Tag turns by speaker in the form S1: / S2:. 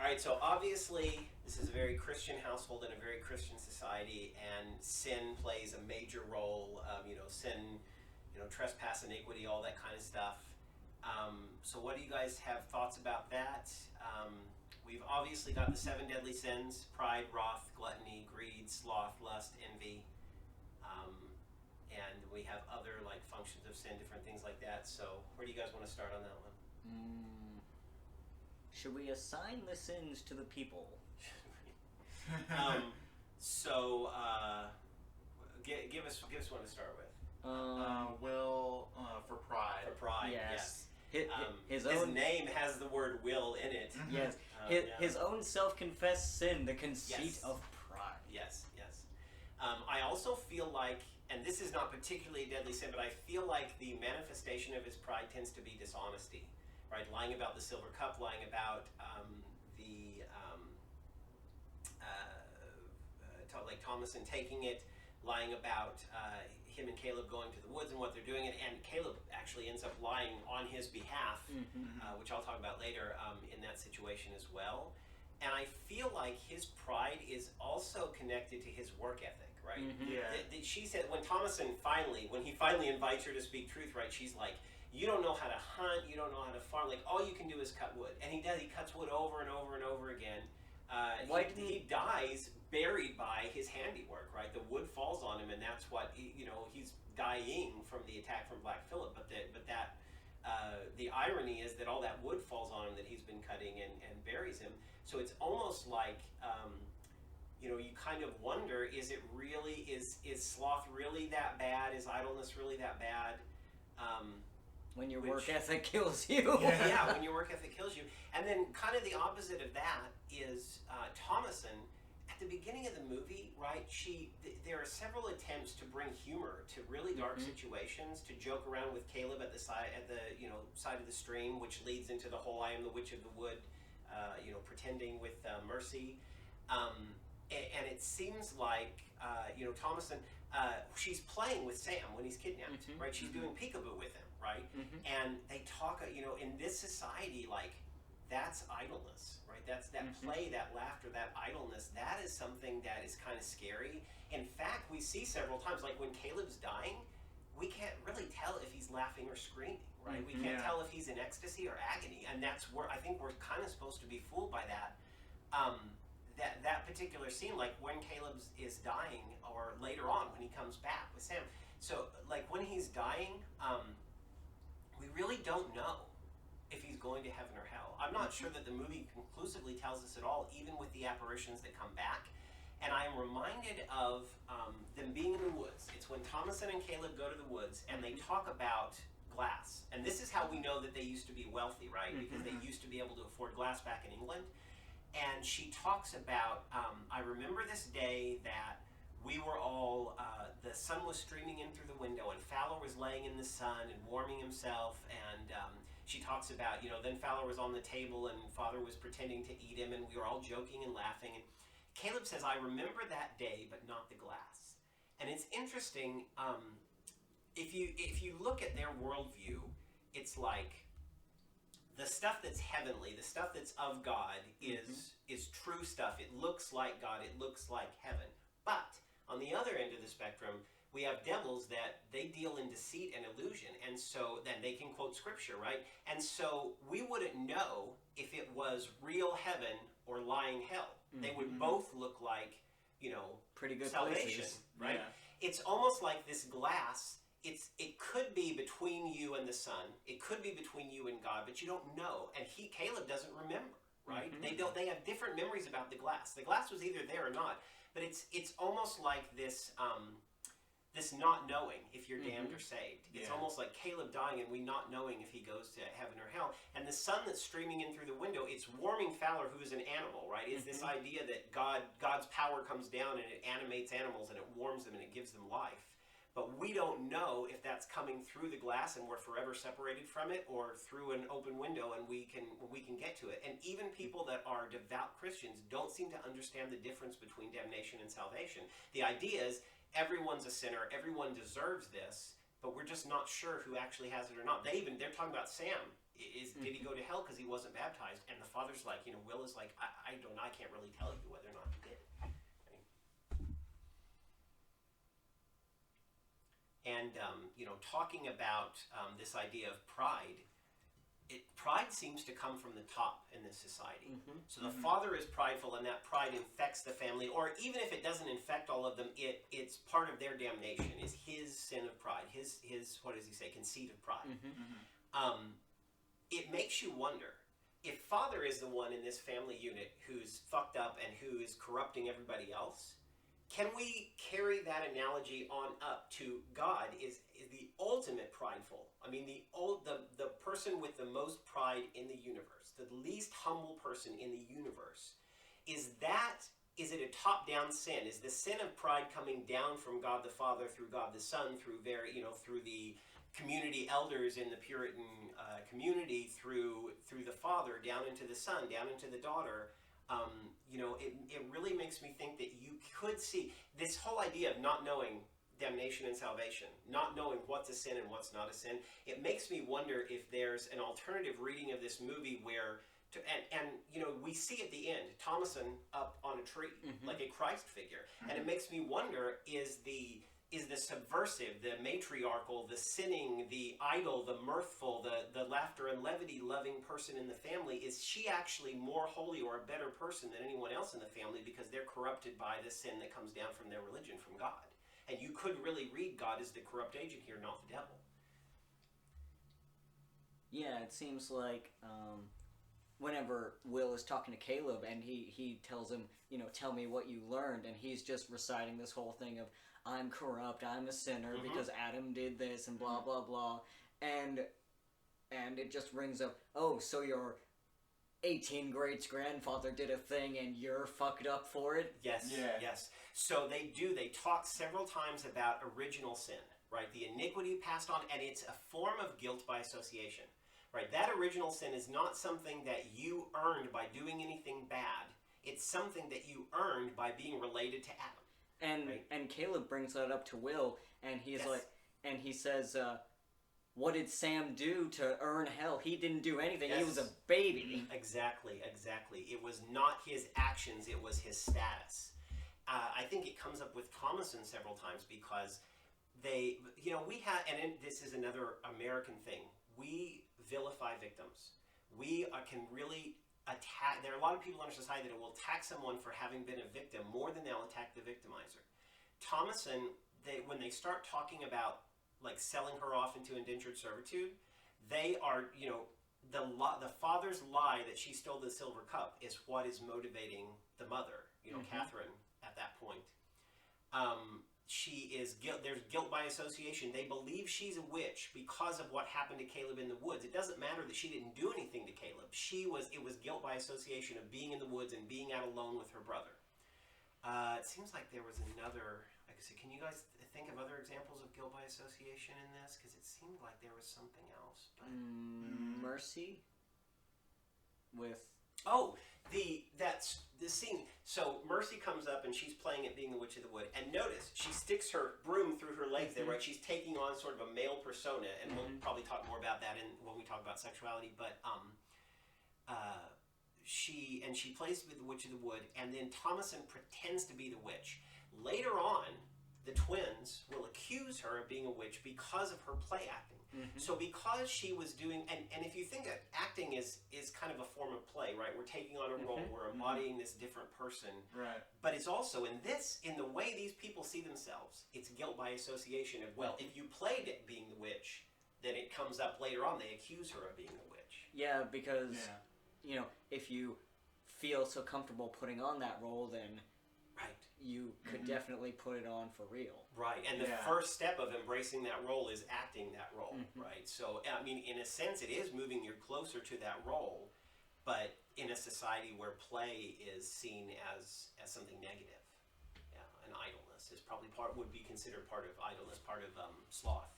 S1: right, so obviously this is a very Christian household and a very Christian society, and sin plays a major role. Sin, trespass, iniquity, all that kind of stuff. So what do you guys have thoughts about that? We've obviously got the 7 deadly sins: pride, wrath, gluttony, greed, sloth, lust, envy. And we have other like functions of sin, different things like that. So where do you guys want to start on that one?
S2: Should we assign the sins to the people?
S1: Give us one to start with.
S3: Will for pride.
S1: For pride,
S2: yes.
S1: His name has the word will in it.
S2: Yes. His own self-confessed sin, the conceit of pride.
S1: Yes. I also feel like, and this is not particularly a deadly sin, but I feel like the manifestation of his pride tends to be dishonesty, right? Lying about the silver cup, lying about like Thomason taking it, lying about him and Caleb going to the woods and what they're doing, and Caleb actually ends up lying on his behalf, which I'll talk about later in that situation as well. And I feel like his pride is also connected to his work ethic, right? She said when he finally invites her to speak truth, right? She's like, you don't know how to hunt, you don't know how to farm, like all you can do is cut wood. And he does, he cuts wood over and over and over again. He dies buried by his handiwork, right? The wood falls on him, and that's what he's dying from the attack from Black Phillip. But the irony is that all that wood falls on him that he's been cutting and buries him. So it's almost like you kind of wonder: is it really is sloth really that bad? Is idleness really that bad?
S2: When your work ethic kills you.
S1: Yeah, when your work ethic kills you. And then kind of the opposite of that is Thomason. At the beginning of the movie, right, there are several attempts to bring humor to really dark situations, to joke around with Caleb at the side of the stream, which leads into the whole "I am the witch of the wood," pretending with Mercy. And it seems like, Thomason, she's playing with Sam when he's kidnapped, right? She's doing peekaboo with him, right? And they talk, in this society, like, that's idleness, right? That's that play, that laughter, that idleness. That is something that is kind of scary. In fact, we see several times, like when Caleb's dying, we can't really tell if he's laughing or screaming, right? We can't tell if he's in ecstasy or agony. And that's where I think we're kind of supposed to be fooled by that. That particular scene, like when Caleb is dying, or later on when he comes back with Sam. So, like when he's dying, we really don't know if he's going to heaven or hell. I'm not sure that the movie conclusively tells us at all, even with the apparitions that come back. And I am reminded of them being in the woods. It's when Thomason and Caleb go to the woods and they talk about glass. And this is how we know that they used to be wealthy, right? Because they used to be able to afford glass back in England. And she talks about, I remember this day that we were all, the sun was streaming in through the window and Fowler was laying in the sun and warming himself, and she talks about, then Fowler was on the table and Father was pretending to eat him, and we were all joking and laughing. And Caleb says, I remember that day, but not the glass. And it's interesting, if you look at their worldview, it's like the stuff that's heavenly, the stuff that's of God is true stuff. It looks like God, it looks like heaven. But on the other end of the spectrum, we have devils that they deal in deceit and illusion, and so then they can quote scripture, right? And so we wouldn't know if it was real heaven or lying hell. They would both look like,
S2: pretty good
S1: salvation,
S2: places,
S1: right?
S3: Yeah.
S1: It's almost like this glass. It could be between you and the sun. It could be between you and God, but you don't know. And Caleb doesn't remember, right? They have different memories about the glass. The glass was either there or not. But it's almost like this this not knowing if you're damned or saved. It's almost like Caleb dying and we not knowing if he goes to heaven or hell. And the sun that's streaming in through the window, it's warming Fowler, who is an animal, right? It's this idea that God's power comes down and it animates animals and it warms them and it gives them life. But we don't know if that's coming through the glass and we're forever separated from it, or through an open window and we can get to it. And even people that are devout Christians don't seem to understand the difference between damnation and salvation. The idea is everyone's a sinner, everyone deserves this, but we're just not sure who actually has it or not. They're talking about Sam. did he go to hell because he wasn't baptized? And the father's like, Will is like, I can't really tell you whether or not he did. Right? And talking about this idea of pride. Pride seems to come from the top in this society. So the father is prideful, and that pride infects the family, or even if it doesn't infect all of them, it's part of their damnation, is his sin of pride, his what does he say, conceit of pride. It makes you wonder, if father is the one in this family unit who's fucked up and who is corrupting everybody else, can we carry that analogy on up to God is the ultimate prideful? I mean, the person with the most pride in the universe, the least humble person in the universe. Is it a top-down sin? Is the sin of pride coming down from God the Father through God the Son, through through the community elders in the Puritan community, through the Father down into the Son, down into the daughter? It really makes me think that you could see this whole idea of not knowing damnation and salvation, not knowing what's a sin and what's not a sin. It makes me wonder if there's an alternative reading of this movie where, we see at the end Thomason up on a tree, like a Christ figure, and it makes me wonder: is the subversive, the matriarchal, the sinning, the idle, the mirthful, the laughter and levity loving person in the family, is she actually more holy or a better person than anyone else in the family because they're corrupted by the sin that comes down from their religion, from God? And you could really read God as the corrupt agent here, not the devil.
S2: Yeah, it seems like whenever Will is talking to Caleb and he tells him, tell me what you learned, and he's just reciting this whole thing of, I'm corrupt, I'm a sinner because Adam did this and blah blah blah, and it just rings up, oh, so your 18 greats grandfather did a thing and you're fucked up for it?
S1: Yes, yes. So they talk several times about original sin, right? The iniquity passed on, and it's a form of guilt by association, right? That original sin is not something that you earned by doing anything bad. It's something that you earned by being related to Adam.
S2: And Caleb brings that up to Will, and he's like, and he says, what did Sam do to earn hell? He didn't do anything. He was a baby.
S1: Exactly. It was not his actions, it was his status. I think it comes up with Thomason several times because we have, and this is another American thing, we vilify victims. We can really attack. There are a lot of people in our society that will attack someone for having been a victim more than they'll attack the victimizer. Thomason, when they start talking about like selling her off into indentured servitude, they are, the father's lie that she stole the silver cup is what is motivating the mother, Catherine, at that point. She is guilt. There's guilt by association. They believe she's a witch because of what happened to Caleb in the woods. It doesn't matter that she didn't do anything to Caleb. It was guilt by association of being in the woods and being out alone with her brother. It seems like there was another. Like I said, can you guys think of other examples of guilt by association in this? Because it seemed like there was something else. But...
S2: Mercy. With.
S1: Oh, that's the scene. So Mercy comes up and she's playing at being the Witch of the Wood. And notice, she sticks her broom through her legs there, right? She's taking on sort of a male persona, and we'll probably talk more about that when we talk about sexuality. But she plays with the Witch of the Wood, and then Thomason pretends to be the witch. Later on, the twins will accuse her of being a witch because of her play acting. So because she was doing, and if you think that acting is kind of a form of play, right? We're taking on a role, we're embodying this different person.
S3: Right.
S1: But it's also in the way these people see themselves, it's guilt by association of, well, if you played it being the witch, then it comes up later on, they accuse her of being the witch.
S2: Yeah, because, if you feel so comfortable putting on that role, then...
S1: Right.
S2: You could definitely put it on for real.
S1: Right, and the first step of embracing that role is acting that role, right? So, I mean, in a sense, it is moving you closer to that role, but in a society where play is seen as something negative. Yeah, and idleness is probably would be considered part of idleness, part of sloth.